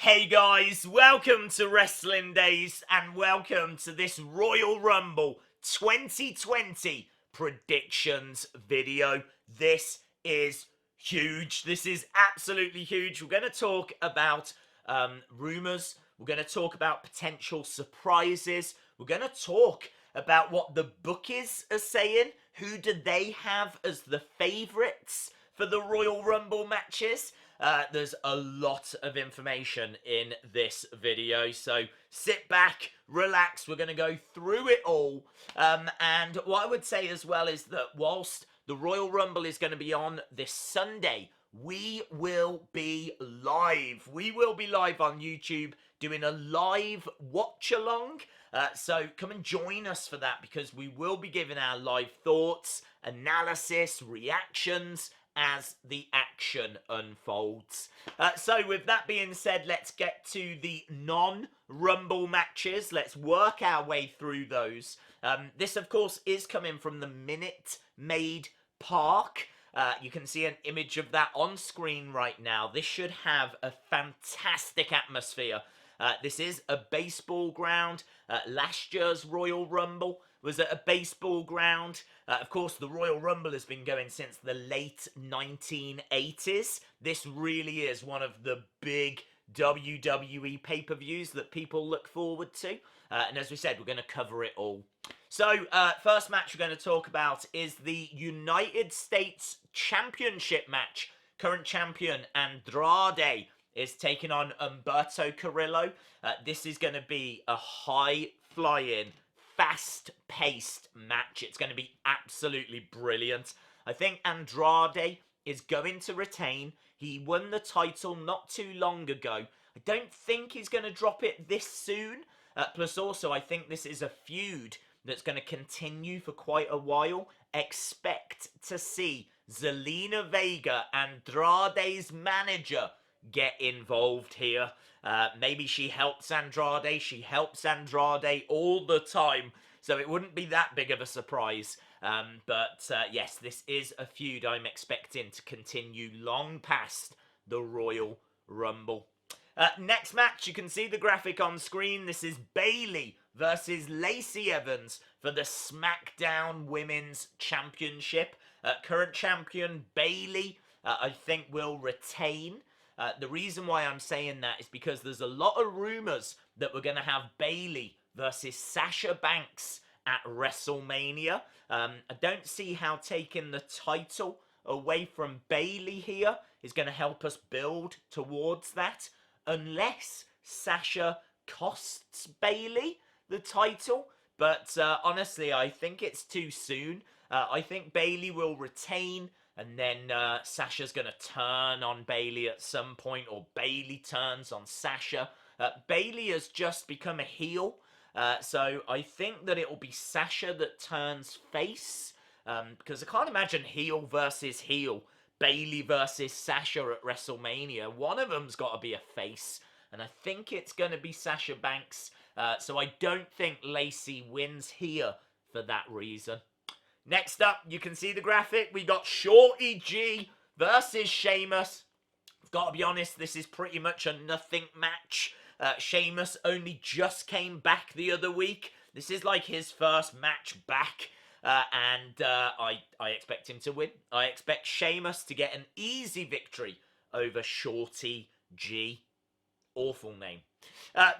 Hey guys, welcome to Wrestling Days and welcome to this Royal Rumble 2020 predictions video. This is huge. This is absolutely huge. We're going to talk about rumours. We're going to talk about potential surprises. We're going to talk about what the bookies are saying. Who do they have as the favourites for the Royal Rumble matches? There's a lot of information in this video, so sit back, relax, we're going to go through it all. And what I would say as well is that whilst the Royal Rumble is going to be on this Sunday, we will be live. We will be live on YouTube doing a live watch-along. So come and join us for that because we will be giving our live thoughts, analysis, reactions, as the action unfolds. So with that being said, let's get to the non-Rumble matches. Let's work our way through those. This, of course, is coming from the Minute Maid Park. You can see an image of that on screen right now. This should have a fantastic atmosphere. This is a baseball ground. Last year's Royal Rumble was at a baseball ground. Of course, the Royal Rumble has been going since the late 1980s. This really is one of the big WWE pay-per-views that people look forward to. And as we said, we're going to cover it all. So, first match we're going to talk about is the United States Championship match. Current champion Andrade is taking on Humberto Carillo. This is going to be a high-flying, fast-paced match. It's going to be absolutely brilliant. I think Andrade is going to retain. He won the title not too long ago. I don't think he's going to drop it this soon. Plus also, I think this is a feud that's going to continue for quite a while. Expect to see Zelina Vega, Andrade's manager, get involved here. Maybe she helps Andrade. She helps Andrade all the time. So it wouldn't be that big of a surprise. But yes, this is a feud I'm expecting to continue long past the Royal Rumble. Next match, you can see the graphic on screen. This is Bayley versus Lacey Evans for the Smackdown Women's Championship. Current champion Bayley, I think, will retain. The reason why I'm saying that is because there's a lot of rumours that we're going to have Bayley versus Sasha Banks at WrestleMania. I don't see how taking the title away from Bayley here is going to help us build towards that, unless Sasha costs Bayley the title. But honestly, I think it's too soon. I think Bayley will retain, and then Sasha's going to turn on Bayley at some point, or Bayley turns on Sasha. Bayley has just become a heel, so I think that it will be Sasha that turns face, because I can't imagine heel versus heel, Bayley versus Sasha at WrestleMania. One of them's got to be a face, and I think it's going to be Sasha Banks, so I don't think Lacey wins here for that reason. Next up, you can see the graphic. We got Shorty G versus Sheamus. I've got to be honest, this is pretty much a nothing match. Sheamus only just came back the other week. This is like his first match back. And I expect him to win. I expect Sheamus to get an easy victory over Shorty G. Awful name.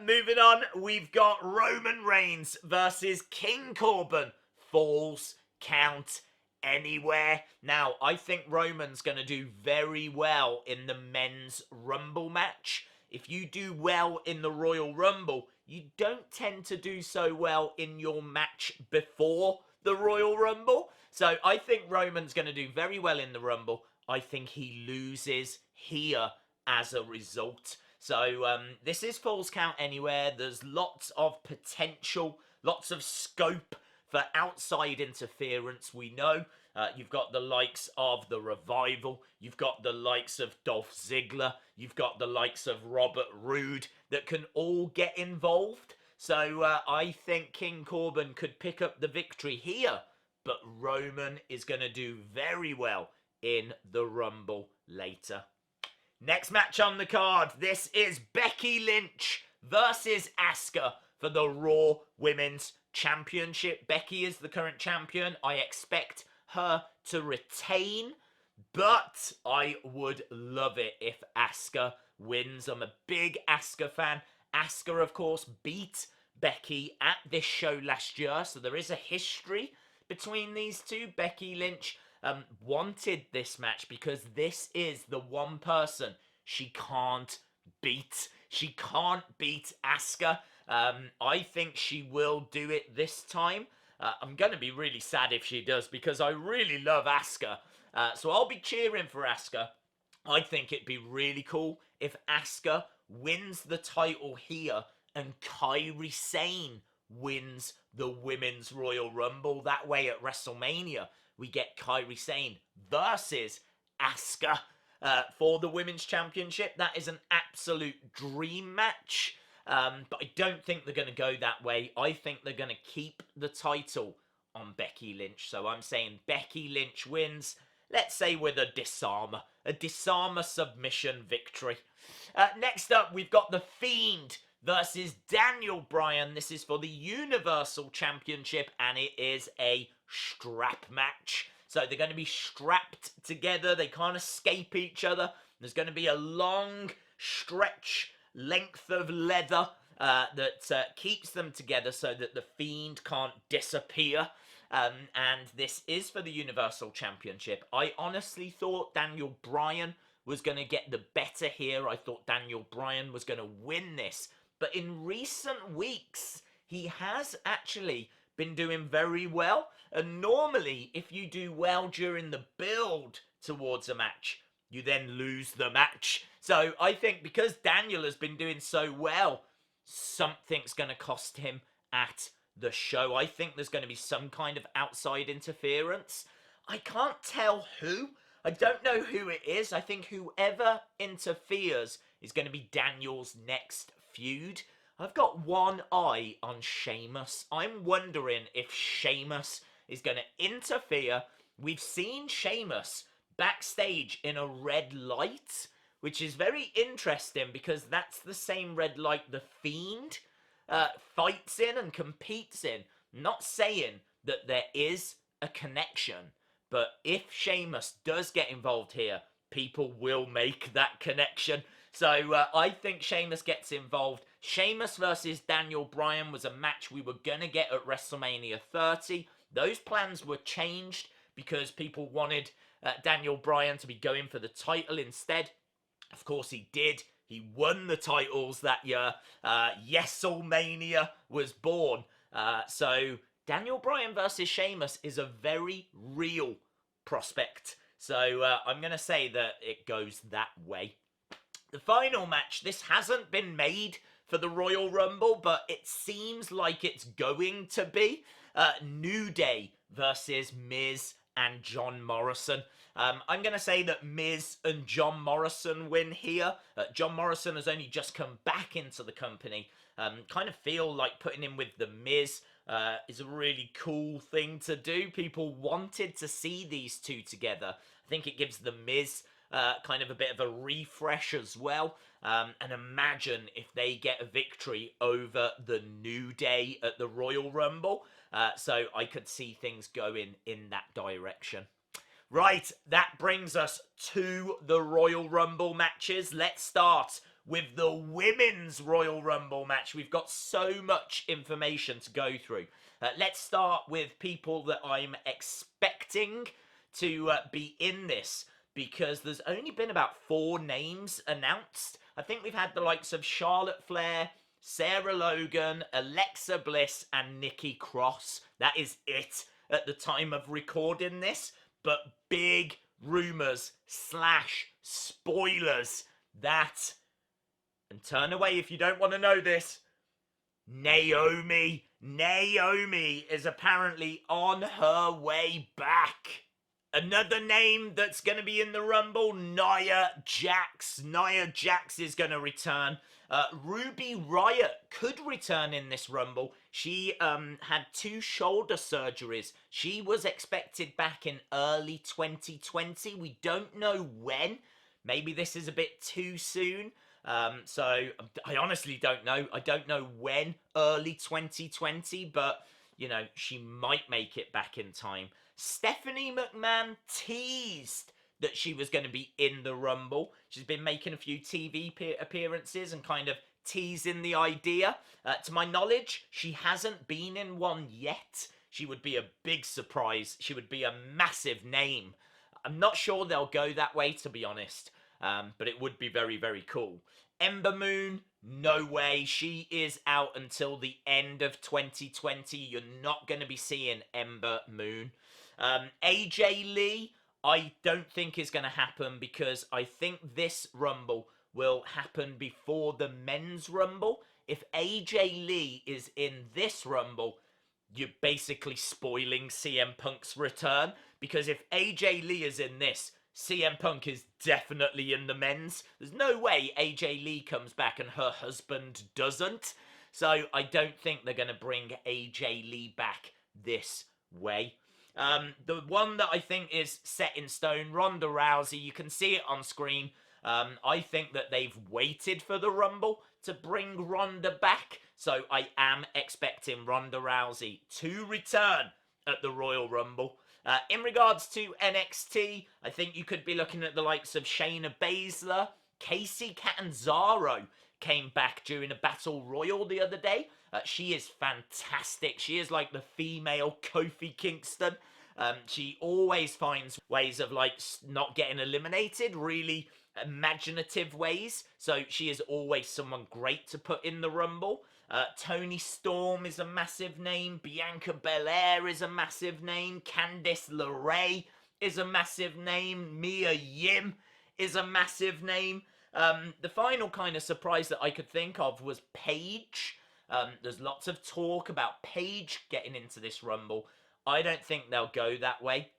Moving on, we've got Roman Reigns versus King Corbin. Falls count anywhere. Now, I think Roman's going to do very well in the men's Rumble match. If you do well in the Royal Rumble, you don't tend to do so well in your match before the Royal Rumble. So I think Roman's going to do very well in the Rumble. I think he loses here as a result. So this is Falls Count Anywhere. There's lots of potential, lots of scope for outside interference. We know you've got the likes of The Revival, you've got the likes of Dolph Ziggler, you've got the likes of Robert Roode that can all get involved. So I think King Corbin could pick up the victory here, but Roman is going to do very well in the Rumble later. Next match on the card. This is Becky Lynch versus Asuka for the Raw Women's Championship. Becky is the current champion. I expect her to retain, but I would love it if Asuka wins. I'm a big Asuka fan. Asuka, of course, beat Becky at this show last year, so there is a history between these two. Becky Lynch wanted this match because this is the one person she can't beat. She can't beat Asuka. I think she will do it this time. I'm going to be really sad if she does because I really love Asuka. So I'll be cheering for Asuka. I think it'd be really cool if Asuka wins the title here and Kairi Sane wins the Women's Royal Rumble. That way at WrestleMania, we get Kairi Sane versus Asuka for the Women's Championship. That is an absolute dream match. But I don't think they're going to go that way. I think they're going to keep the title on Becky Lynch. So I'm saying Becky Lynch wins. Let's say with a disarmer submission victory. Next up, we've got The Fiend versus Daniel Bryan. This is for the Universal Championship, and it is a strap match. So they're going to be strapped together. They can't escape each other. There's going to be a long stretch length of leather that keeps them together so that the Fiend can't disappear. And this is for the Universal Championship. I honestly thought Daniel Bryan was going to get the better here. I thought Daniel Bryan was going to win this. But in recent weeks, he has actually been doing very well. And normally, if you do well during the build towards a match, you then lose the match. So I think because Daniel has been doing so well, something's going to cost him at the show. I think there's going to be some kind of outside interference. I can't tell who. I don't know who it is. I think whoever interferes is going to be Daniel's next feud. I've got one eye on Sheamus. I'm wondering if Sheamus is going to interfere. We've seen Sheamus backstage in a red light, which is very interesting because that's the same red light the Fiend fights in and competes in. Not saying that there is a connection, but if Sheamus does get involved here, people will make that connection. So I think Sheamus gets involved. Sheamus versus Daniel Bryan was a match we were going to get at WrestleMania 30. Those plans were changed because people wanted Daniel Bryan to be going for the title instead. Of course he did. He won the titles that year. Yeselmania was born. So Daniel Bryan versus Sheamus is a very real prospect. So I'm going to say that it goes that way. The final match, this hasn't been made for the Royal Rumble, but it seems like it's going to be. New Day versus Miz and John Morrison. I'm going to say that Miz and John Morrison win here. John Morrison has only just come back into the company. Kind of feel like putting him with the Miz is a really cool thing to do. People wanted to see these two together. I think it gives the Miz kind of a bit of a refresh as well. And imagine if they get a victory over the New Day at the Royal Rumble. So I could see things going in that direction. Right, that brings us to the Royal Rumble matches. Let's start with the Women's Royal Rumble match. We've got so much information to go through. Let's start with people that I'm expecting to be in this, because there's only been about 4 names announced. I think we've had the likes of Charlotte Flair, Sarah Logan, Alexa Bliss, and Nikki Cross. That is it at the time of recording this. But big rumours / spoilers that, and turn away if you don't want to know this, Naomi is apparently on her way back. Another name that's going to be in the Rumble, Nia Jax. Nia Jax is going to return. Ruby Riott could return in this Rumble. She had 2 shoulder surgeries. She was expected back in early 2020. We don't know when. maybe this is a bit too soon. So I honestly don't know. I don't know when early 2020, but you know, she might make it back in time. Stephanie McMahon teased that she was going to be in the Rumble. She's been making a few TV appearances and kind of teasing the idea. To my knowledge, she hasn't been in one yet. She would be a big surprise. She would be a massive name. I'm not sure they'll go that way, to be honest. But it would be very, very cool. Ember Moon, no way. She is out until the end of 2020. You're not going to be seeing Ember Moon. AJ Lee, I don't think is going to happen because I think this Rumble will happen before the men's Rumble. If AJ Lee is in this Rumble, you're basically spoiling CM Punk's return, because if AJ Lee is in this, CM Punk is definitely in the men's. There's no way AJ Lee comes back and her husband doesn't. So I don't think they're going to bring AJ Lee back this way. The one that I think is set in stone, Ronda Rousey, you can see it on screen. I think that they've waited for the Rumble to bring Ronda back. So I am expecting Ronda Rousey to return at the Royal Rumble. In regards to NXT, I think you could be looking at the likes of Shayna Baszler. Casey Catanzaro came back during a battle royal the other day. She is fantastic. She is like the female Kofi Kingston. She always finds ways of like not getting eliminated, really imaginative ways. So she is always someone great to put in the Rumble. Toni Storm is a massive name. Bianca Belair is a massive name. Candice LeRae is a massive name. Mia Yim is a massive name. The final kind of surprise that I could think of was Paige. There's lots of talk about Paige getting into this Rumble. I don't think they'll go that way.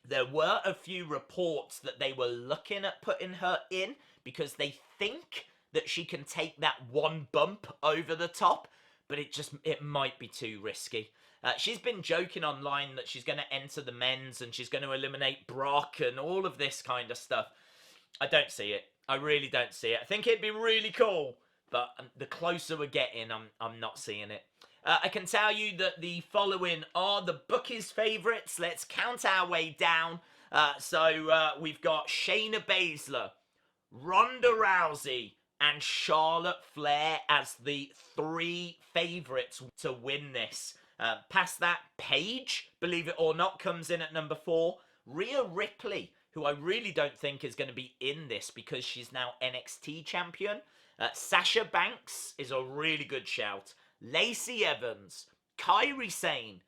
There were a few reports that they were looking at putting her in because they think that she can take that one bump over the top, but it might be too risky. She's been joking online that she's going to enter the men's and she's going to eliminate Brock and all of this kind of stuff. I don't see it. I really don't see it. I think it'd be really cool, but the closer we're getting, I'm not seeing it. I can tell you that the following are the bookies' favourites. Let's count our way down. So we've got Shayna Baszler, Ronda Rousey, and Charlotte Flair as the three favourites to win this. Past that, Paige, believe it or not, comes in at number 4. Rhea Ripley, who I really don't think is going to be in this because she's now NXT champion. Sasha Banks is a really good shout. Lacey Evans, Kairi Sane,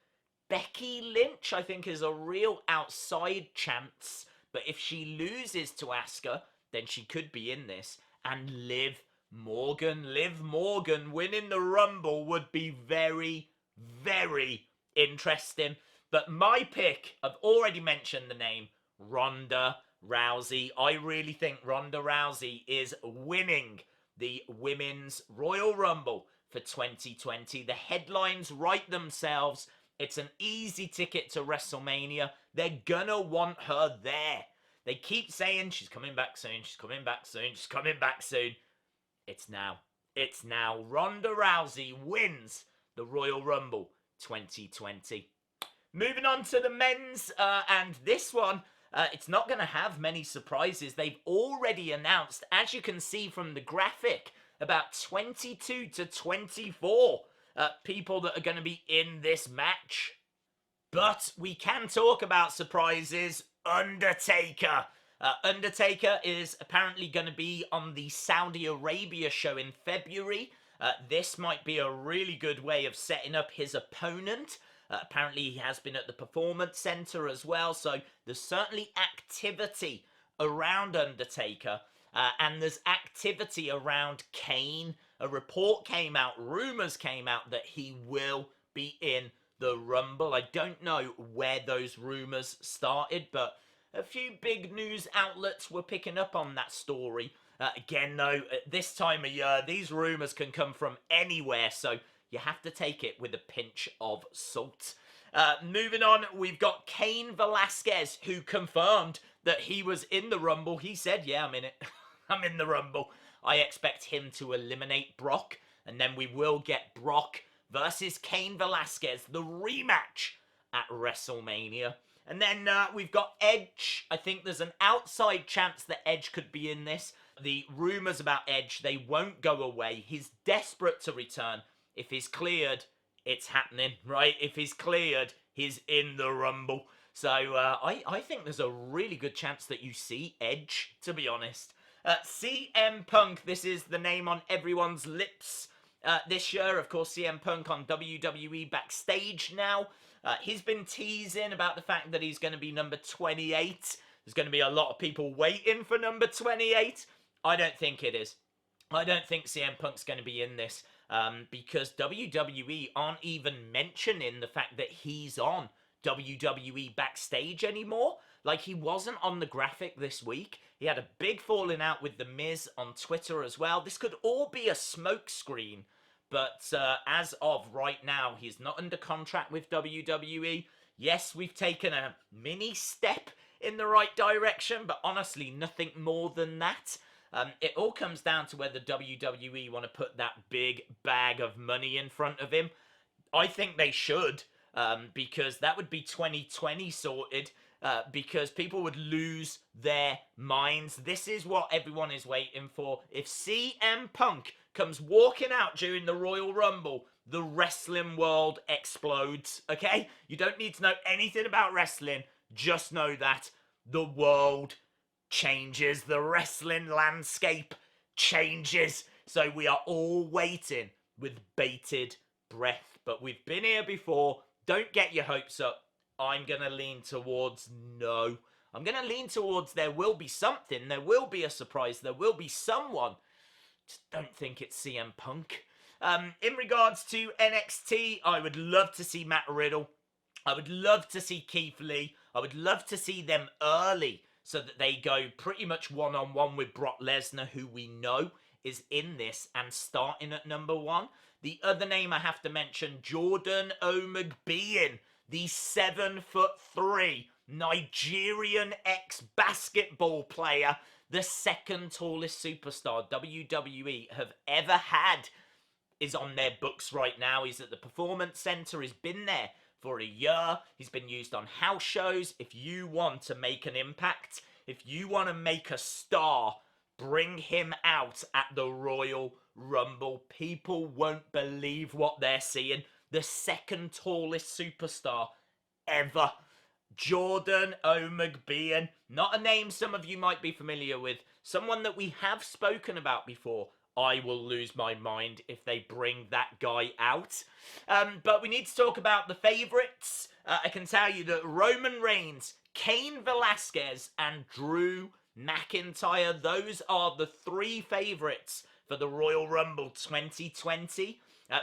Becky Lynch, I think is a real outside chance. But if she loses to Asuka, then she could be in this. And Liv Morgan winning the Rumble would be very, very interesting. But my pick, I've already mentioned the name, Ronda Rousey. I really think Ronda Rousey is winning the Women's Royal Rumble for 2020. The headlines write themselves. It's an easy ticket to WrestleMania. They're gonna want her there. They keep saying she's coming back soon, she's coming back soon, she's coming back soon. It's now. It's now. Ronda Rousey wins the Royal Rumble 2020. Moving on to the men's, and this one, it's not going to have many surprises. They've already announced, as you can see from the graphic, about 22 to 24 people that are going to be in this match. But we can talk about surprises. Undertaker. Undertaker is apparently going to be on the Saudi Arabia show in February. This might be a really good way of setting up his opponent. Apparently he has been at the Performance Center as well, so there's certainly activity around Undertaker. And there's activity around Kane. A report came out, rumors came out that he will be in the Rumble. I don't know where those rumors started, but a few big news outlets were picking up on that story. Again, though, at this time of year, these rumors can come from anywhere, so you have to take it with a pinch of salt. Moving on, we've got Cain Velasquez, who confirmed that he was in the Rumble. He said, yeah, I'm in it. I'm in the Rumble. I expect him to eliminate Brock, and then we will get Brock versus Cain Velasquez, the rematch at WrestleMania. And then we've got Edge. I think there's an outside chance that Edge could be in this. The rumours about Edge, they won't go away. He's desperate to return. If he's cleared, it's happening, right? If he's cleared, he's in the Rumble. So I think there's a really good chance that you see Edge, to be honest. CM Punk, this is the name on everyone's lips this year. Of course, CM Punk on WWE Backstage now. He's been teasing about the fact that he's going to be number 28. There's going to be a lot of people waiting for number 28. I don't think it is. I don't think CM Punk's going to be in this because WWE aren't even mentioning the fact that he's on WWE Backstage anymore. Like, he wasn't on the graphic this week. He had a big falling out with The Miz on Twitter as well. This could all be a smokescreen. But as of right now, he's not under contract with WWE. Yes, we've taken a mini step in the right direction, but honestly, nothing more than that. It all comes down to whether WWE want to put that big bag of money in front of him. I think they should, because that would be 2020 sorted, because people would lose their minds. This is what everyone is waiting for. If CM Punk comes walking out during the Royal Rumble, the wrestling world explodes, okay? You don't need to know anything about wrestling. Just know that the world changes. The wrestling landscape changes. So we are all waiting with bated breath. But we've been here before. Don't get your hopes up. I'm going to lean towards no. I'm going to lean towards there will be something. There will be a surprise. There will be someone. Just don't think it's CM Punk. In regards to NXT, I would love to see Matt Riddle. I would love to see Keith Lee. I would love to see them early so that they go pretty much one-on-one with Brock Lesnar, who we know is in this and starting at number 1. The other name I have to mention, Jordan Omugbein, the 7'3" Nigerian ex-basketball player, the second tallest superstar WWE have ever had, is on their books right now. He's at the Performance Center. He's been there for a year. He's been used on house shows. If you want to make an impact, if you want to make a star, bring him out at the Royal Rumble. People won't believe what they're seeing. The second tallest superstar ever. Jordan Omugbein. Not a name some of you might be familiar with. Someone that we have spoken about before. I will lose my mind if they bring that guy out. But we need to talk about the favourites. I can tell you that Roman Reigns, Cain Velasquez, and Drew McIntyre, those are the 3 favourites for the Royal Rumble 2020.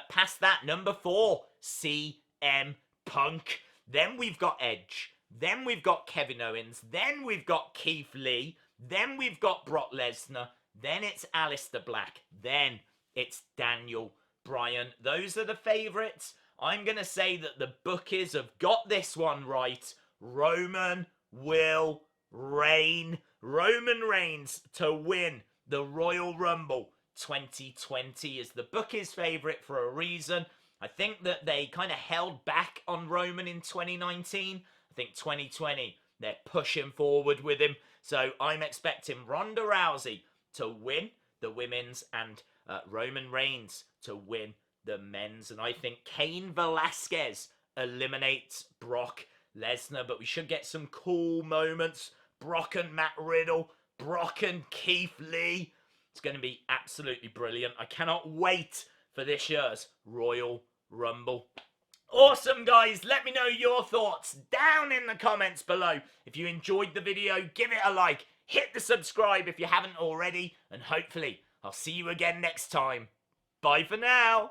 Past that, number 4, CM Punk. Then we've got Edge. Then we've got Kevin Owens. Then we've got Keith Lee. Then we've got Brock Lesnar. Then it's Aleister Black. Then it's Daniel Bryan. Those are the favourites. I'm going to say that the bookies have got this one right. Roman will reign. Roman Reigns to win the Royal Rumble 2020 is the bookies' favourite for a reason. I think that they kind of held back on Roman in 2019. I think 2020, they're pushing forward with him. So I'm expecting Ronda Rousey to win the women's and Roman Reigns to win the men's. And I think Cain Velasquez eliminates Brock Lesnar. But we should get some cool moments. Brock and Matt Riddle. Brock and Keith Lee. It's going to be absolutely brilliant. I cannot wait for this year's Royal Rumble. Awesome, guys. Let me know your thoughts down in the comments below. If you enjoyed the video, give it a like. Hit the subscribe if you haven't already. And hopefully, I'll see you again next time. Bye for now.